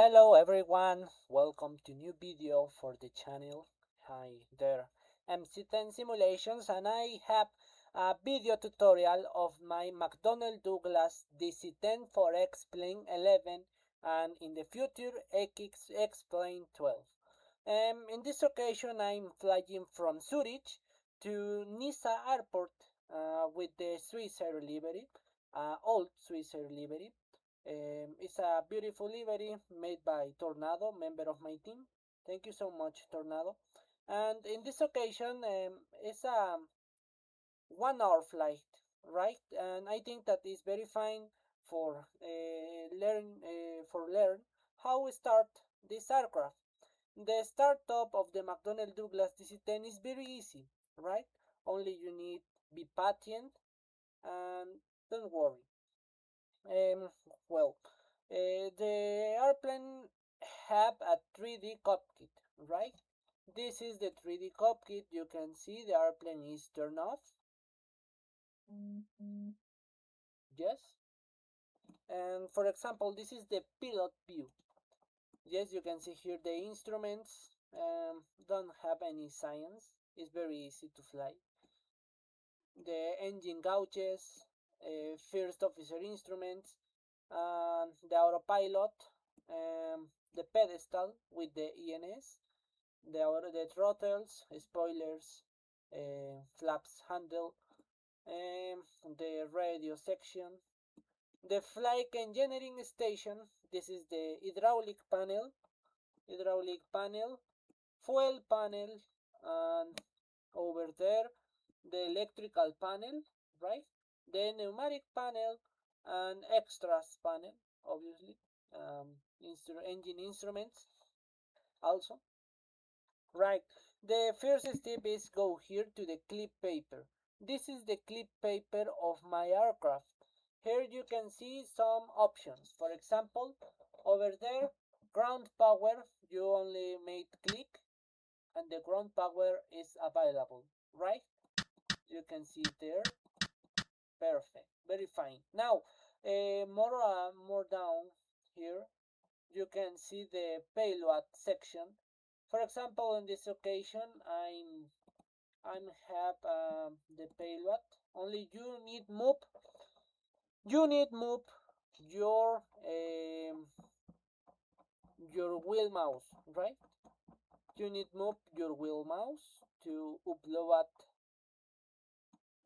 Hello everyone, welcome to new video for the channel. Hi there, MC10 Simulations, and I have a video tutorial of my McDonnell Douglas DC-10 for X-Plane 11 and in the future X-Plane 12. In this occasion I'm flying from Zurich to Niza Airport with the Swiss Air livery, old Swiss Air livery. It's a beautiful livery made by Tornado, member of my team. Thank you so much, Tornado. And in this occasion, it's a 1 hour flight, right? And I think that is very fine for learn how we start this aircraft. The startup of the McDonnell Douglas DC-10 is very easy, right? Only you need be patient and don't worry. Um, well, the airplane have a 3D cockpit, right? This is the 3D cockpit. You can see the airplane is turned off. Yes. And for example, this is the pilot view. Yes, you can see here the instruments don't have any science. It's very easy to fly. The engine gauges, first officer instruments, and the autopilot, the pedestal with the ENS, the throttles, spoilers, flaps handle, the radio section, the flight engineering station. This is the hydraulic panel, fuel panel, and over there the electrical panel, right? The pneumatic panel and extras panel, obviously, engine instruments also, right? The first step is go here to the clip paper. This is the clip paper of my aircraft. Here you can see some options. For example, over there, ground power, you only made click and the ground power is available, right? You can see there. Perfect, very fine. Now, more down here, you can see the payload section. For example, on this occasion, I'm have the payload. Only you need move your wheel mouse, right? You need move your wheel mouse to upload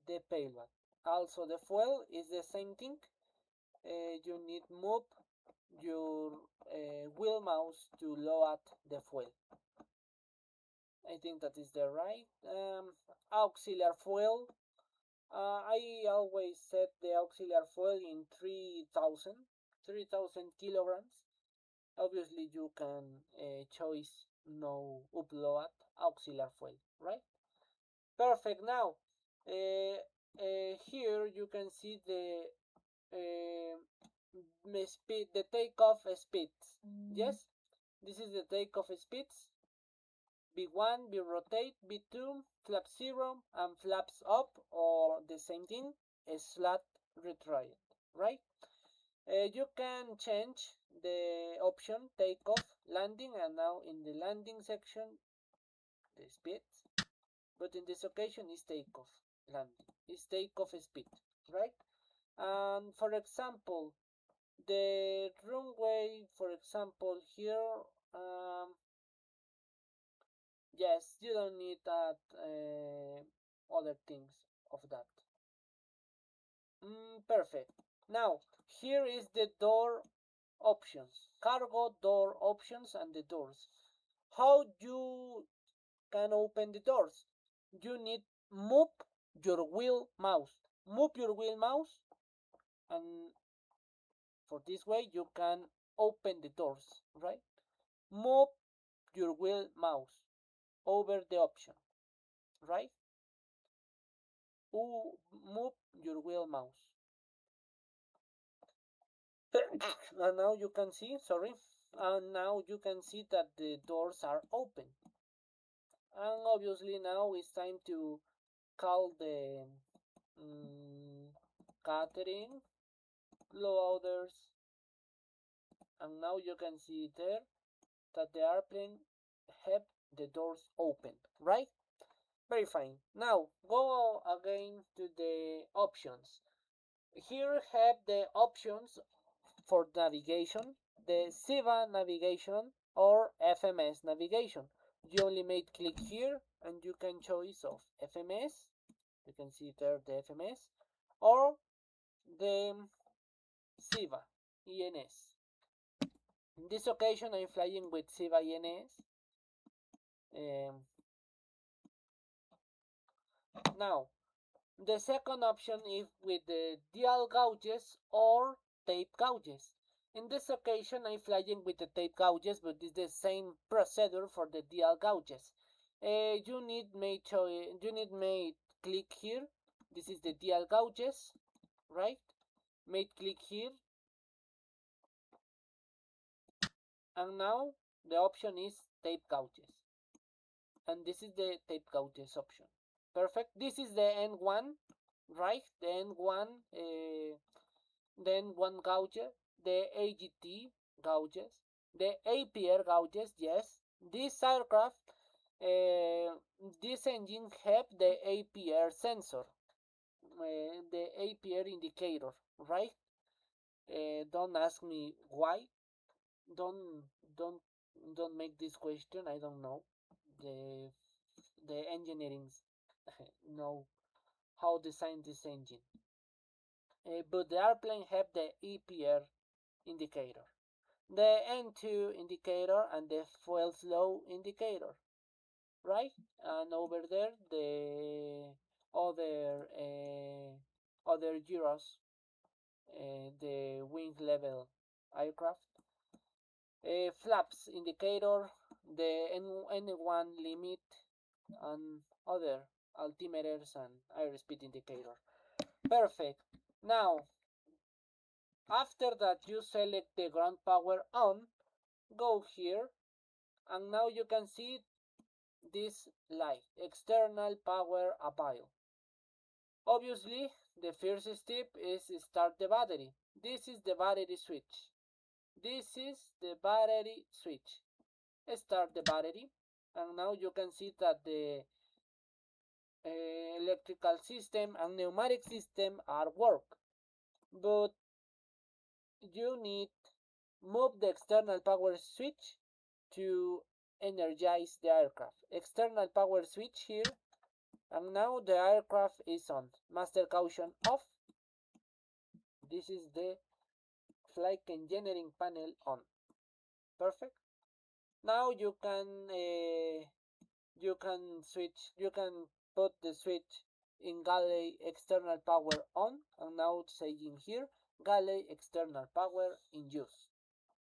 the payload. Also, the fuel is the same thing. You need move your wheel mouse to load the fuel. I think that is the right auxiliary fuel. I always set the auxiliary fuel in 3,000 kilograms. Obviously, you can choose no upload auxiliary fuel, right? Perfect. Now, here you can see the takeoff speeds. Yes, this is the takeoff speeds. B1, B rotate, B2, flap 0, and flaps up, or the same thing, slot retrieve, right? You can change the option takeoff, landing, and now in the landing section, the speeds. But in this occasion, is takeoff, landing, is takeoff speed, right? And for example, the runway, for example, here, yes, you don't need that other things of that. Perfect. Now, here is the door options, cargo door options and the doors. How you can open the doors? You need move your wheel mouse. Move your wheel mouse, and for this way you can open the doors, right? Move your wheel mouse over the option, right? Move your wheel mouse. And now you can see, sorry, and now you can see that the doors are open. And obviously now it's time to call the catering, loaders, and now you can see there that the airplane have the doors open, right? Very fine. Now go again to the options. Here have the options for navigation, the SIVA navigation or FMS navigation. You only make click here and you can choose of FMS. You can see there the FMS or the SIVA ENS. In this occasion, I'm flying with SIVA ENS. Now, the second option is with the dial gauges or tape gauges. In this occasion, I'm flying with the tape gauges, but it's the same procedure for the dial gauges. You need make click here. This is the dial gauges, right? Make click here, and now the option is tape gauges, and this is the tape gauges option. Perfect. This is the N1, right? The N1, the N1 gauge, the AGT gauges, the APR gauges. Yes, this aircraft, this engine have the APR sensor, the APR indicator, right? Don't ask me why. Don't don't don't make this question. I don't know. The engineering know how to design this engine. But the airplane have the EPR indicator, the N2 indicator, and the fuel flow indicator, right? And over there the other gyros, the wing level aircraft, flaps indicator, the N1 limit, and other altimeters and airspeed indicator. Perfect. Now, after that you select the ground power on, go here, and now you can see this light, external power available. Obviously, the first step is start the battery. This is the battery switch. This is the battery switch. Start the battery, and now you can see that the electrical system and pneumatic system are work. But you need move the external power switch to energize the aircraft. External power switch here, and now the aircraft is on. Master caution off. This is the flight engineering panel on. Perfect. Now you can switch. You can put the switch in galley external power on, and now saying here galley external power in use.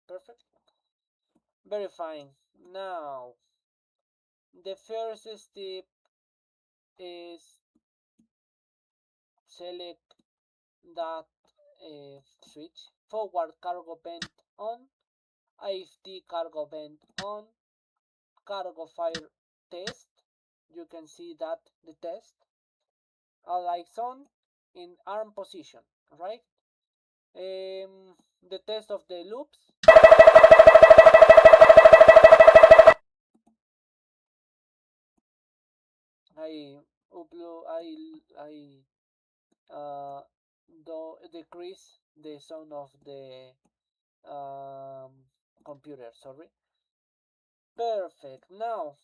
Perfect. Very fine. Now the first step is select that switch. Forward cargo vent on, AFT cargo vent on, cargo fire test. You can see that the test. All lights on in arm position, right? The test of the loops. I do decrease the sound of the computer. Sorry. Perfect. Now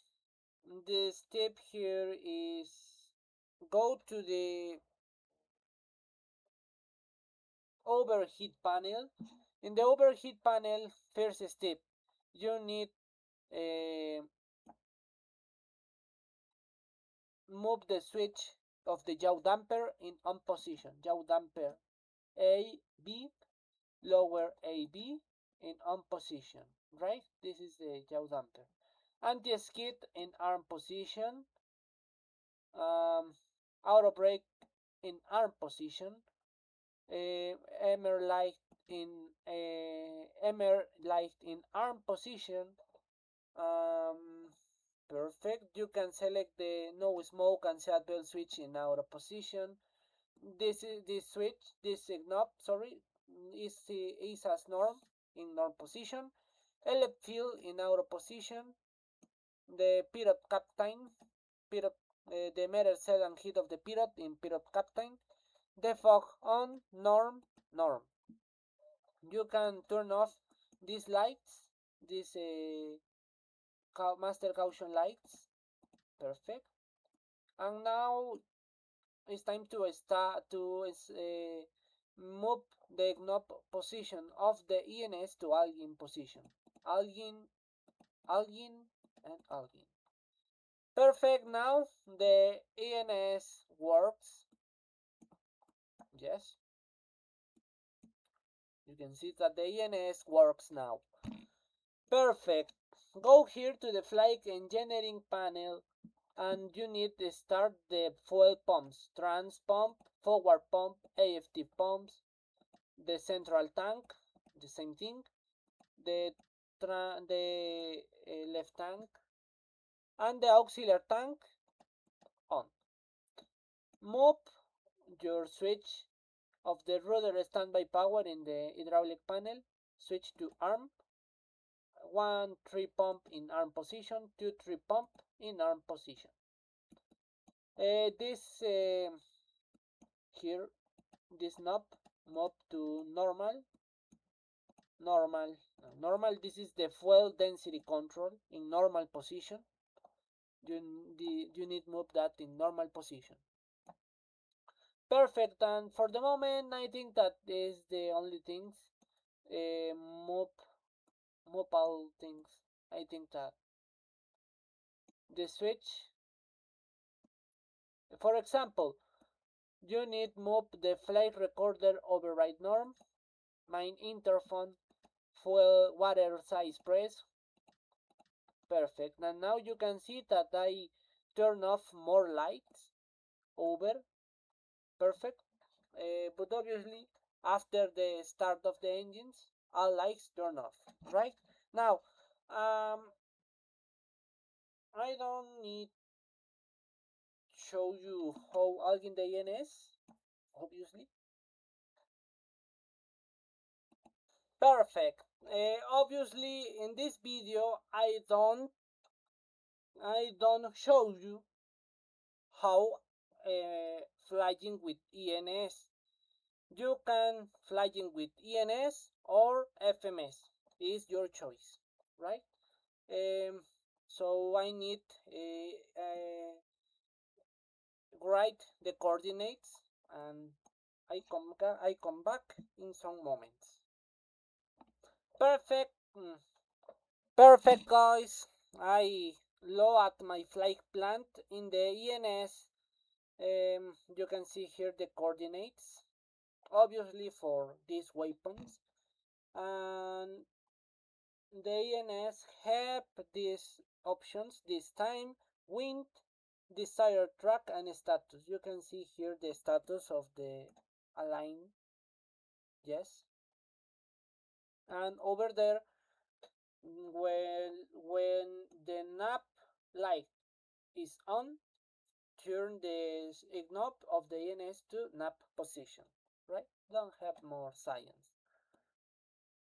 the step here is go to the overheat panel. In the overheat panel, first step, you need move the switch of the yaw damper in on position. Yaw damper A, B, lower A, B in on position, right? This is the yaw damper. Anti-skid in arm position. Auto brake in arm position. MR light in arm position. Perfect. You can select the no smoke and seatbelt switch in auto position. This switch, this knob, sorry, is as norm. in norm position, elect field in auto position, the period cap time, period, the meter set and heat of the period in period cap time, the fog on, norm, norm. You can turn off these lights, these master caution lights. Perfect. And now it's time to start to move the knob position of the ENS to Algin position. Algin, Algin, and Algin. Perfect. Now the ENS works. Yes. You can see that the ENS works now. Perfect. Go here to the flight engineering panel and you need to start the fuel pumps, trans pump, forward pump, AFT pumps, the central tank, the same thing, the left tank, and the auxiliary tank on. Move your switch of the rudder standby power in the hydraulic panel, switch to arm, 1 3 pump in arm position, 2 3 pump in arm position. This here, this knob move to normal, normal. This is the fuel density control in normal position. You need move that in normal position. Perfect. And for the moment, I think that is the only things. Move all things. I think that the switch. For example, you need move the flight recorder override norm, main interphone, fuel water size press. Perfect. And now you can see that I turn off more lights over. Perfect. But obviously after the start of the engines all lights turn off, right? Now I don't need to show you how Algin the ENS, obviously. Perfect. Obviously in this video I don't show you how flying with ENS. You can flying with ENS or FMS, is your choice, right? So I need write the coordinates and I come back in some moments. Perfect. Perfect, guys. I load my flight plan in the ENS. You can see here the coordinates, obviously for these weapons, and the ENS have these options this time: wind, desired track, and status. You can see here the status of the align. Yes. And over there, when the nav light is on, turn the knob of the ENS to nav position, right? Don't have more science.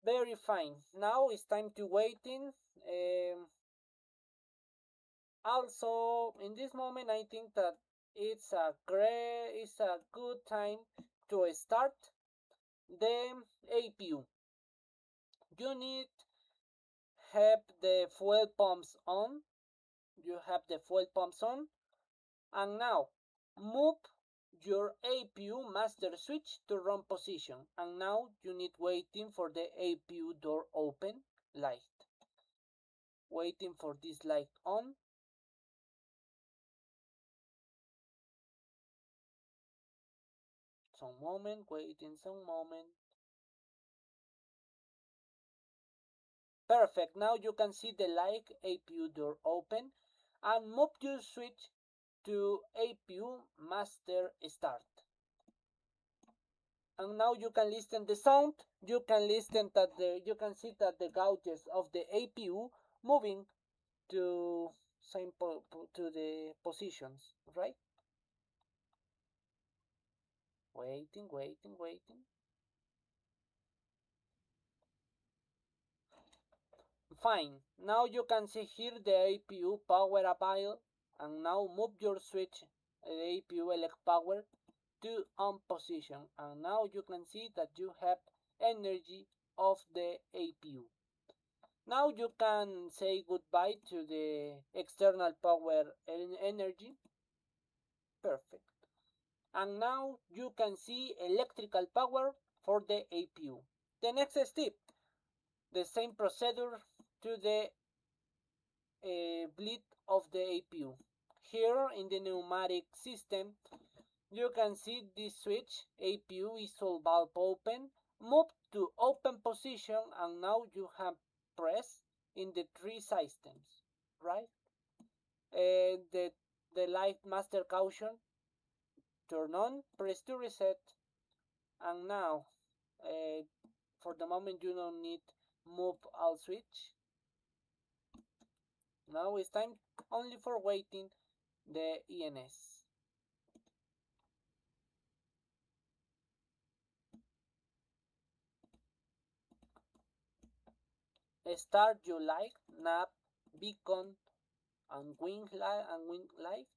Very fine. Now it's time to waiting. Also, in this moment, I think that it's a good time to start the APU. You need have the fuel pumps on. You have the fuel pumps on, and now move your APU master switch to run position, and now you need waiting for the APU door open light. Waiting for this light on. Some moment, waiting some moment. Perfect. Now you can see the light APU door open, and move your switch to APU master start. And now you can listen the sound. You can listen that you can see that the gauges of the APU moving to to the positions, right? Waiting. Fine. Now you can see here the APU power avail, and now move your switch the APU elect power to on position, and now you can see that you have energy of the APU. Now you can say goodbye to the external power energy. Perfect. And now you can see electrical power for the APU. The next step, the same procedure to the bleed of the APU. Here in the pneumatic system, you can see this switch. APU is all valve open. Move to open position, and now you have press in the three systems, right? The light master caution turn on, press to reset, and now for the moment you don't need move all switch. Now it's time only for waiting the ENS. Start your light, nav, beacon, and wing lights.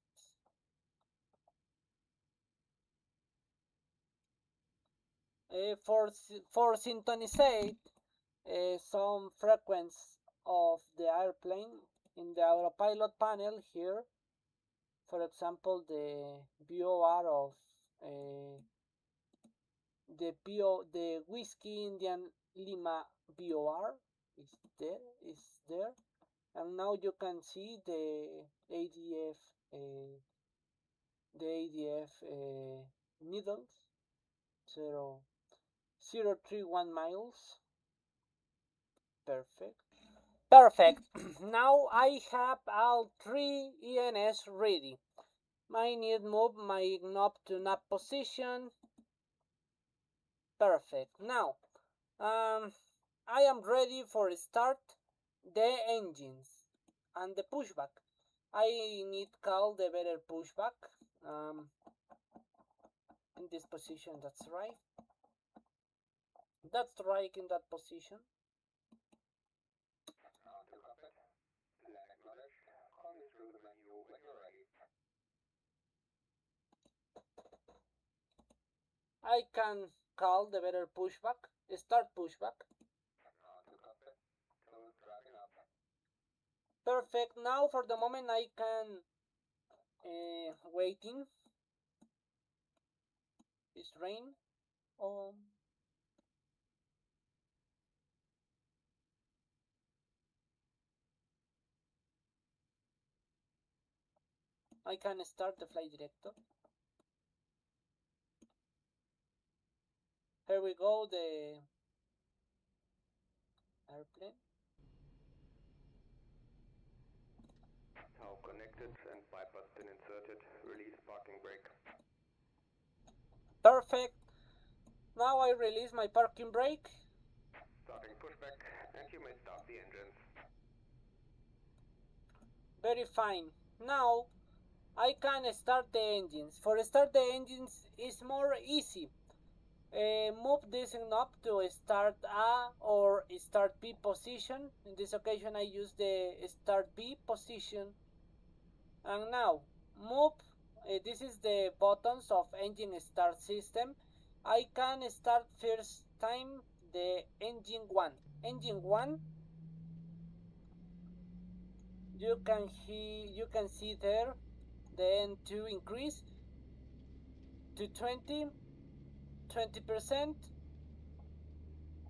For synchronize some frequency of the airplane in the autopilot panel here, for example the VOR of the Whiskey Indian Lima VOR is there, and now you can see the ADF needles 0.031 miles. Perfect. Now I have all three ENS ready. I need move my knob to nav position. Perfect. Now I am ready for start the engines and the pushback. I need call the better pushback in this position. That's right in that position. I can call the better pushback, start pushback. Perfect. Now for the moment I can waiting. It's rain. I can start the flight director. Here we go, the airplane. Now connected and bypass pin inserted. Release parking brake. Perfect. Now I release my parking brake. Starting pushback, and you may start the engines. Very fine. Now I can start the engines. For start the engines is more easy. Move this knob to start A or start B position. In this occasion I use the start B position. And now move, this is the buttons of engine start system. I can start first time the engine 1. Engine 1, you can see there the N2 increase to 20%,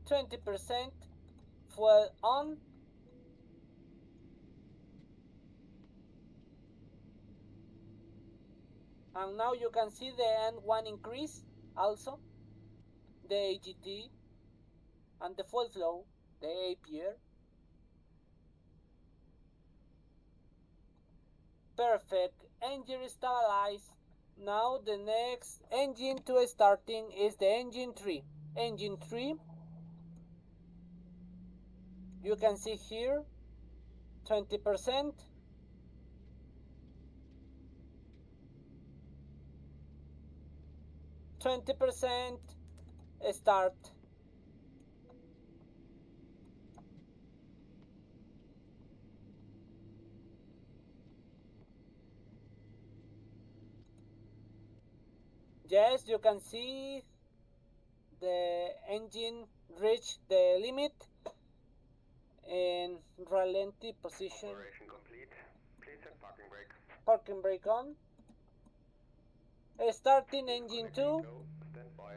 20%, fuel on, and now you can see the N1 increase also, the AGT and the fuel flow, the APR. Perfect. Engine stabilized. Now the next engine to starting is the engine 3. Engine 3, you can see here 20%, 20%, start. Yes, you can see the engine reach the limit in ralenti position. Operation complete. Please set parking brake. Parking brake on. Starting engine 2. Go. Stand by.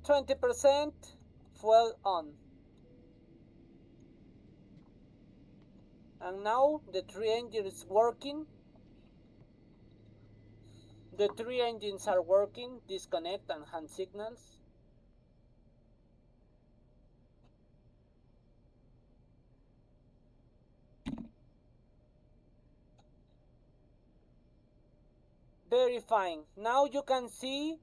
%, fuel on. And now the 3 engines working. The 3 engines are working, disconnect and hand signals. Verifying. Now you can see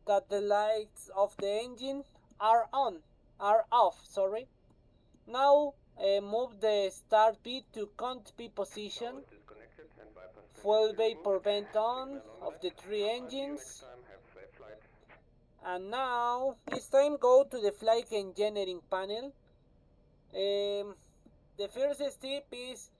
that the lights of the engine are off, sorry. Now move the start P to cont P position. Fuel vapor vent on of the 3 engines. And now it's time go to the flight engineering panel. The first step is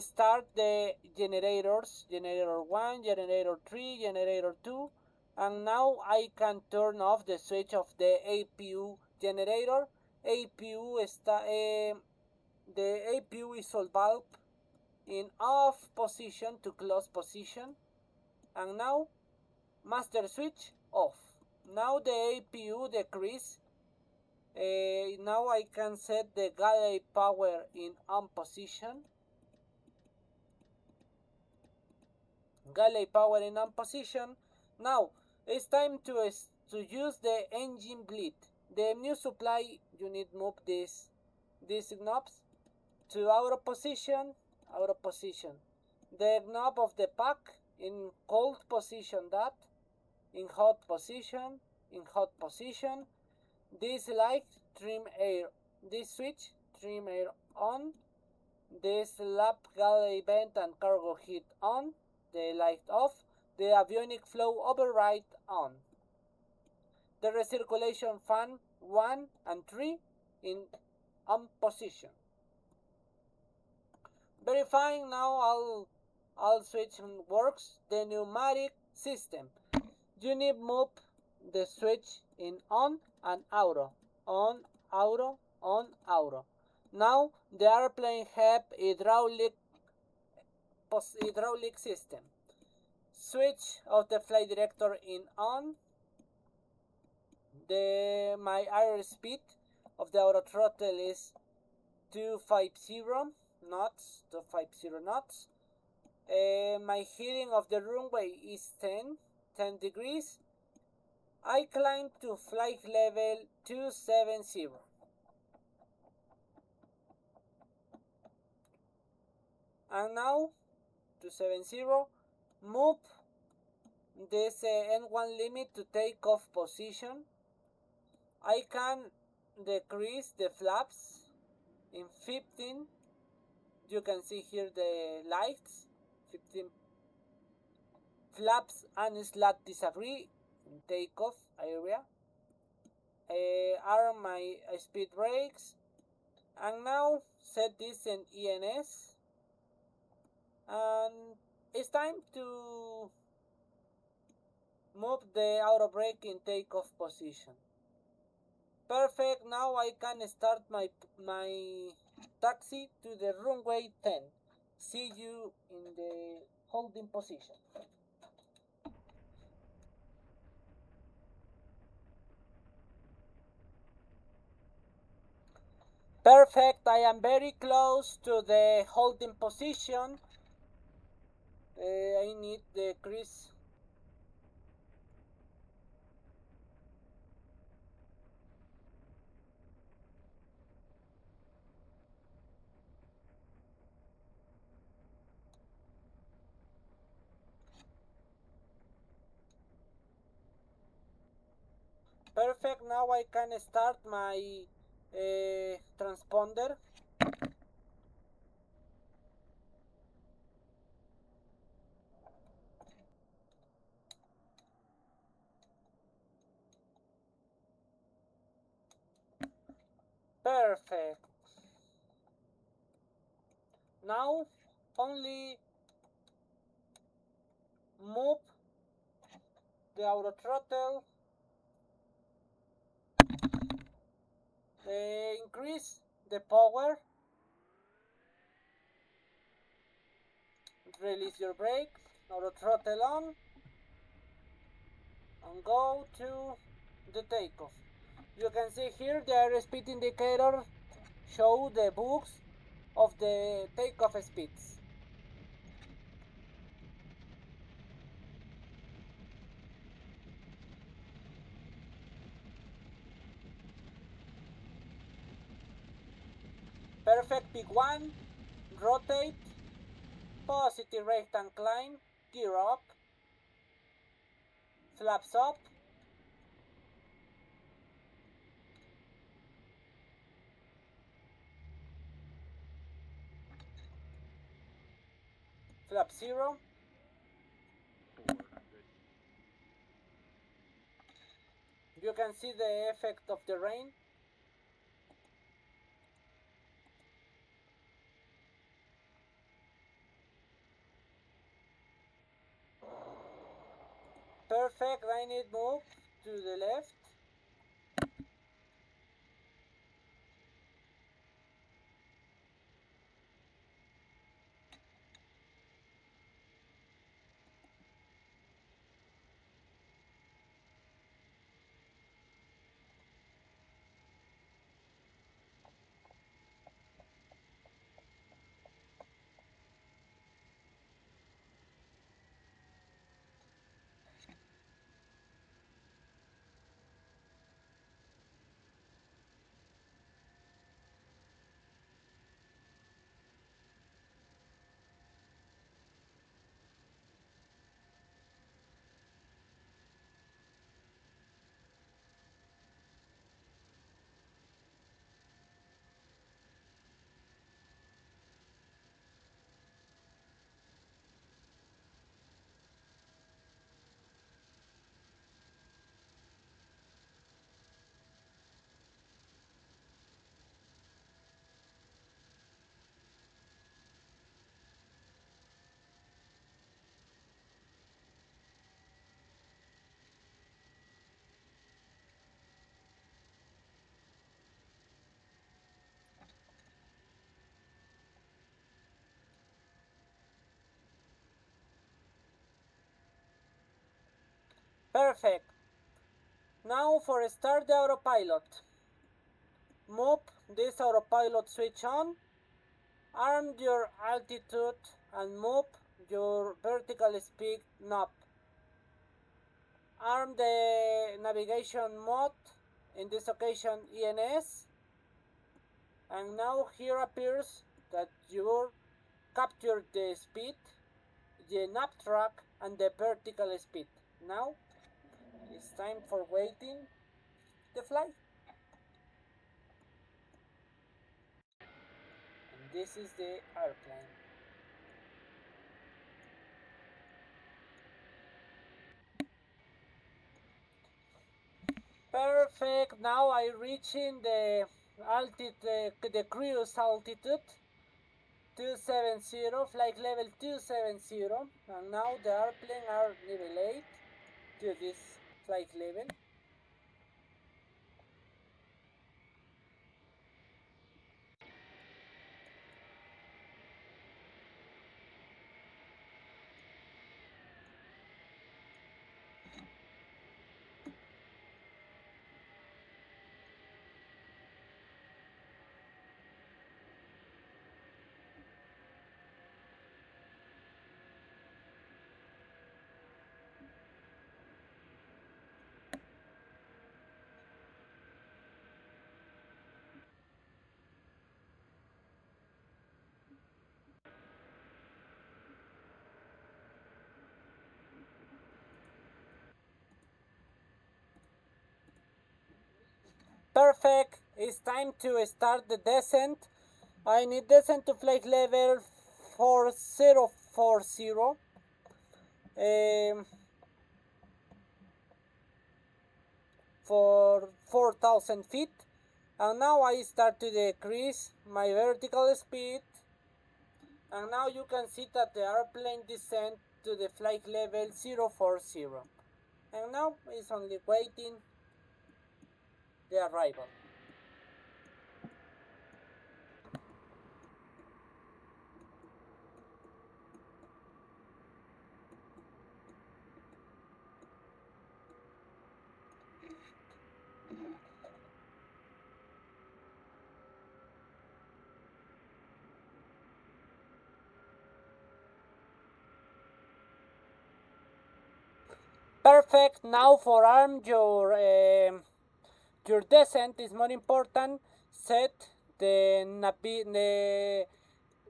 start the generators, generator 1, generator 3, generator 2, and now I can turn off the switch of the APU generator. The APU is all bulb in off position to close position, and now master switch off. Now the APU decrease. Now I can set the galley power in on position. Galley power in on position. Now it's time to use the engine bleed. The new supply unit move these knobs to auto position. The knob of the pack in cold position, that in hot position, This light trim air. This switch trim air on. This lap galley vent and cargo heat on. The light off. The avionic flow override on. The recirculation fan 1 and 3 in on position. Verifying now all switch works. The pneumatic system. You need move the switch in on and auto. On, auto, on, auto. Now the airplane have hydraulic system. Switch of the flight director in on. My airspeed of the auto throttle is 250 knots. My heading of the runway is 10 degrees. I climb to flight level 270. And now 270, move this N1 limit to takeoff position. I can decrease the flaps in 15. You can see here the lights. 15 flaps and slat disagree in takeoff area. Are my speed brakes. And now set this in ENS. And it's time to move the auto brake in takeoff position. Perfect. Now I can start my taxi to the runway 10. See you in the holding position. Perfect. I am very close to the holding position. I need the crease. Perfect. Now I can start my transponder. Perfect. Now only move the auto throttle, increase the power, release your brake, auto throttle on, and go to the takeoff. You can see here the airspeed indicator show the books of the takeoff speeds. Perfect big one, rotate, positive right hand climb, gear up, flaps up, flap 0, you can see the effect of the rain. Perfect, I need move to the left. Perfect. Now for start the autopilot. Move this autopilot switch on, arm your altitude and move your vertical speed knob. Arm the navigation mode, in this occasion ENS, and now here appears that you captured the speed, the nav track and the vertical speed. Now it's time for waiting the flight. And this is the airplane. Perfect. Now I reaching the altitude, the cruise altitude 270, flight level 270, and now the airplane are nivelate to this flight level. Perfect. It's time to start the descent. I need descent to flight level 4040. For 4,000 feet. And now I start to decrease my vertical speed, and now you can see that the airplane descend to the flight level 040, and now it's only waiting the arrival. Perfect. Now for arm your descent is more important. Set the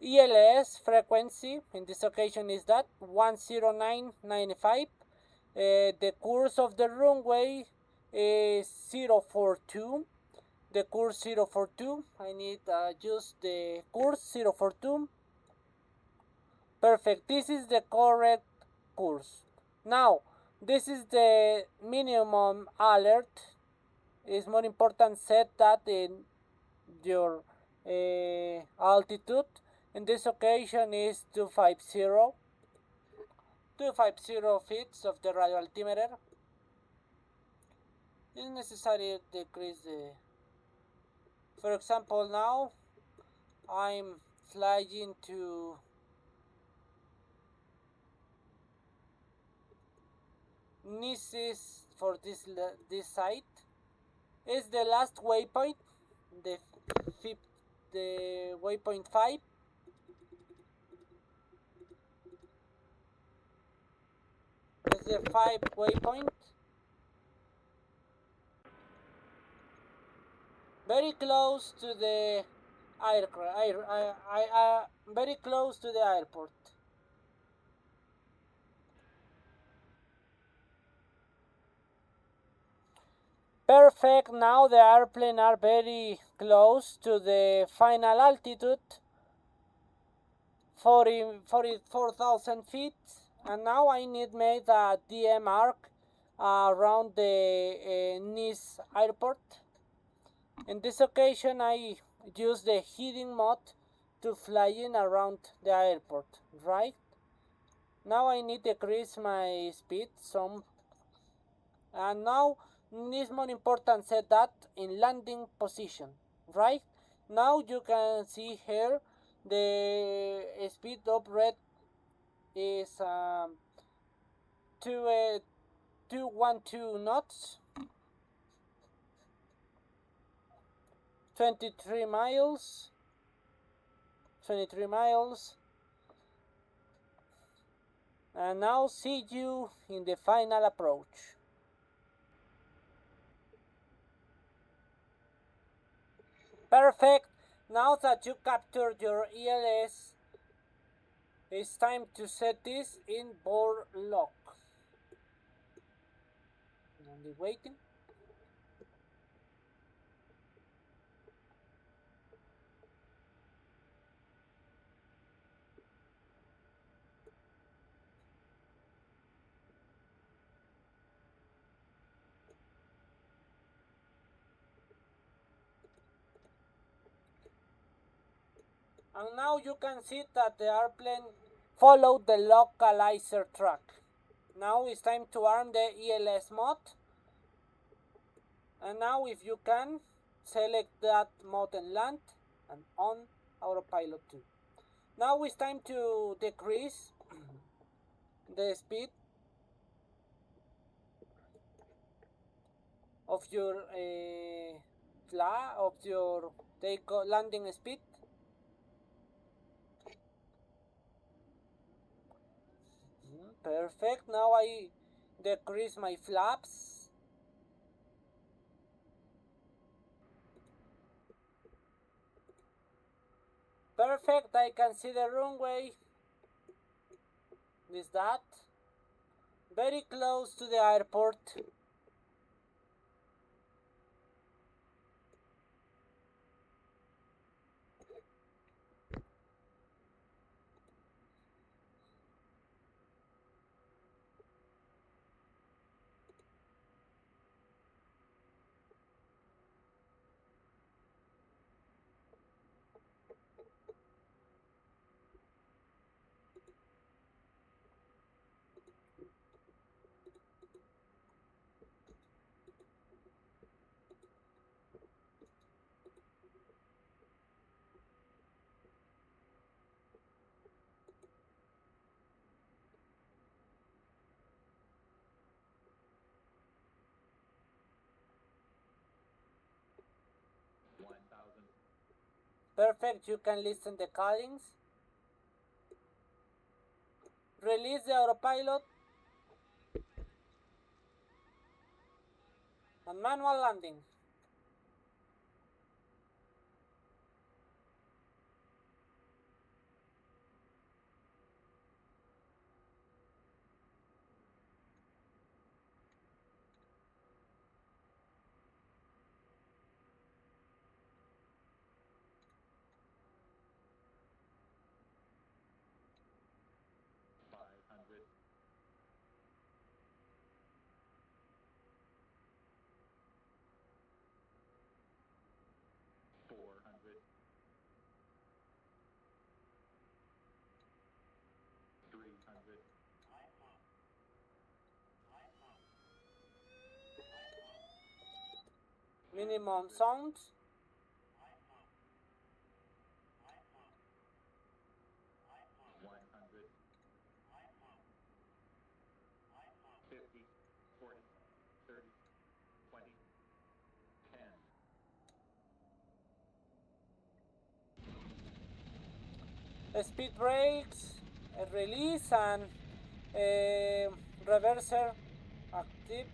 ELS frequency. In this occasion is that 10995. The course of the runway is 042. The course 042. I need just the course 042. Perfect. This is the correct course. Now, this is the minimum alert. It's more important set that in your altitude. In this occasion is 250. 250 feet of the radio altimeter. It's necessary to decrease the. For example, now I'm flying to Nice for this site. Is the last waypoint, the the waypoint 5. Is the 5 waypoint. Very close to the very close to the airport. Perfect. Now the airplane are very close to the final altitude, 44,000 feet. And now I need make a DM arc around the Nice airport. In this occasion, I use the heading mode to fly in around the airport, right? Now I need to decrease my speed some, and now it's more important set that in landing position, right? Now you can see here the speed of red is 212 knots, 23 miles, 23 miles. And now see you in the final approach. Perfect. Now that you captured your ELS, it's time to set this in board lock. Only waiting. And now you can see that the airplane followed the localizer track. Now it's time to arm the ELS mode. And now if you can, select that mode and land and on autopilot 2. Now it's time to decrease the speed of your landing speed. Perfect. Now I decrease my flaps. Perfect. I can see the runway. Is that very close to the airport. Perfect, you can listen the callings. Release the autopilot. And manual landing. Minimum sounds. Speed brakes, release, and reverser active.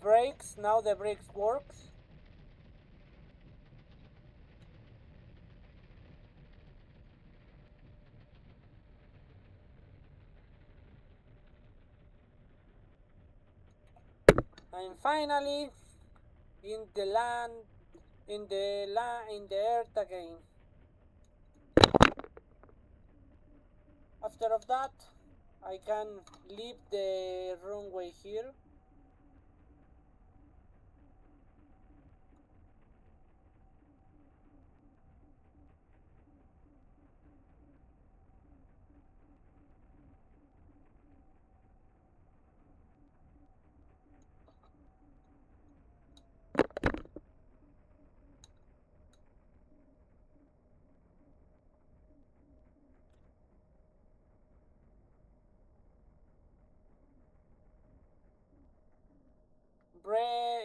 Brakes, now the brakes works. And finally, in the earth again. After of that, I can leave the runway here.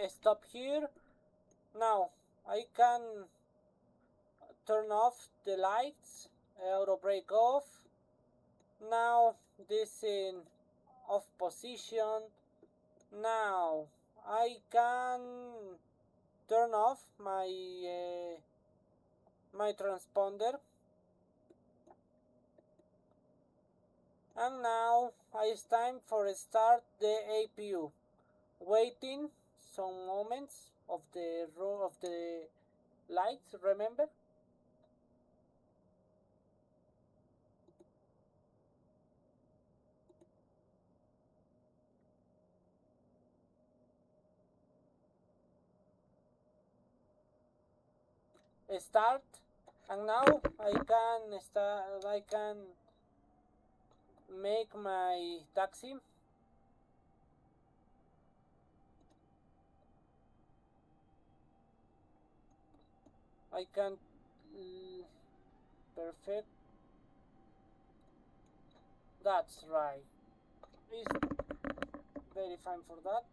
Stop here. Now I can turn off the lights, auto brake off. Now this in off position. Now I can turn off my transponder, and now it's time for start the APU. Waiting some moments of the row of the lights, remember? Start, and now I can make my taxi. I can perfect. That's right. It's very fine for that.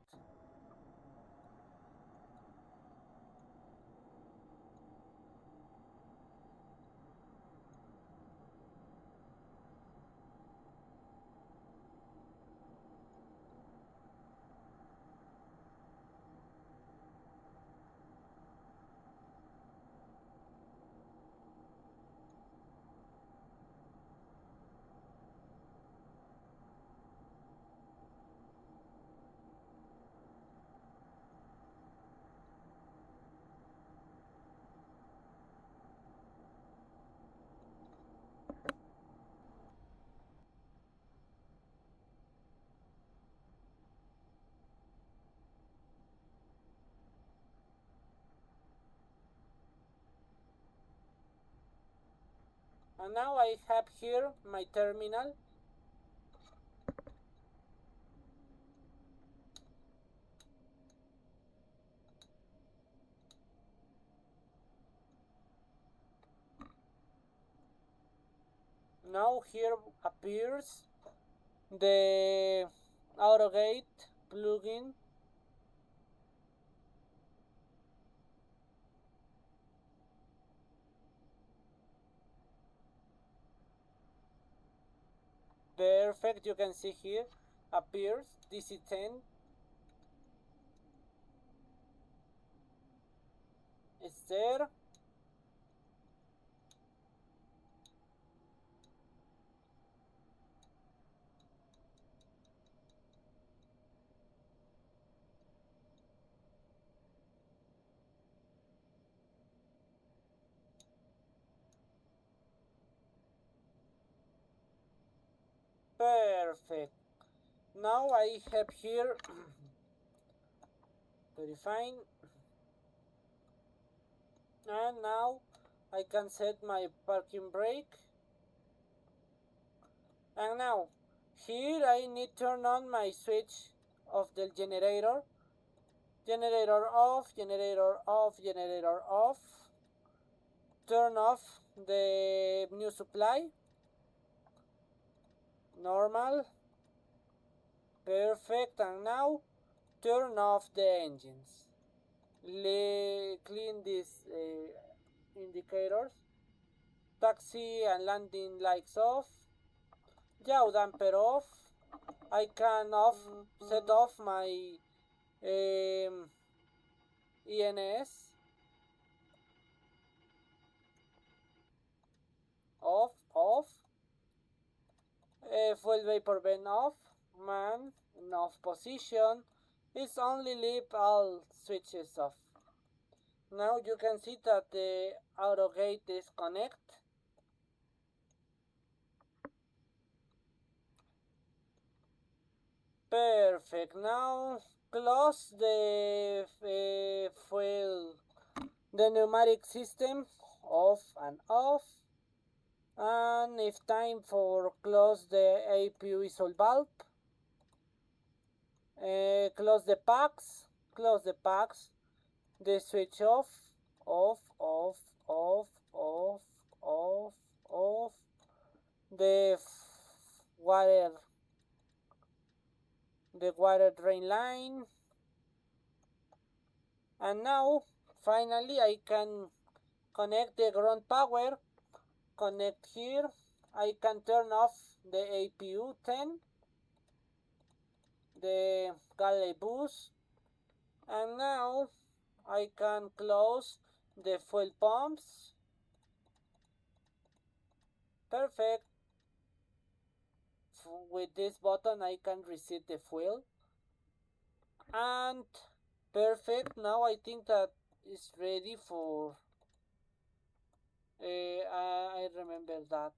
And now I have here my terminal. Now here appears the AutoGate plugin. Perfect, you can see here appears DC-10. It's there. Perfect. Now I have here very fine, and now I can set my parking brake. And now here I need to turn on my switch of the generator. Generator off, generator off, generator off. Turn off the new supply. Normal. Perfect. And now turn off the engines. Clean these indicators. Taxi and landing lights off. Yaw damper off. I can set off my ENS. Off. Fuel vapor vent off. Man in off position. It's only leave all switches off. Now you can see that the auto gate is connected. Perfect. Now close the fuel, the pneumatic system off and off. And if time for close the APU isol valve. Close the packs. The switch off. The water drain line. And now finally I can connect the ground power. Connect here. I can turn off the APU 10, the galley boost, and now I can close the fuel pumps. Perfect. With this button I can reset the fuel. And perfect. Now I think that it's ready for I remember that.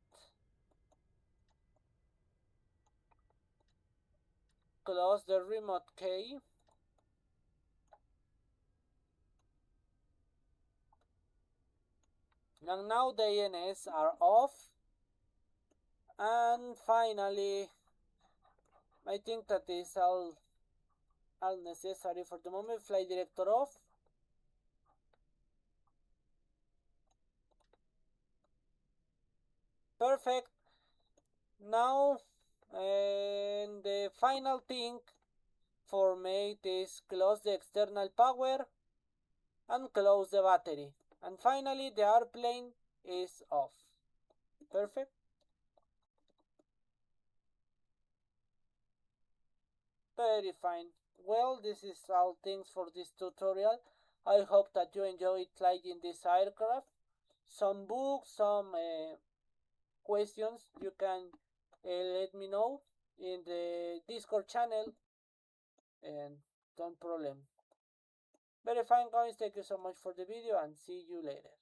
Close the remote key. And now the ENS are off. And finally, I think that is all necessary for the moment. Flight director off. Perfect. Now, and the final thing for mate is close the external power and close the battery. And finally, the airplane is off. Perfect. Very fine. Well, this is all things for this tutorial. I hope that you enjoyed flying this aircraft. Some books, some questions, you can let me know in the Discord channel, and don't problem. Very fine guys, thank you so much for the video and see you later.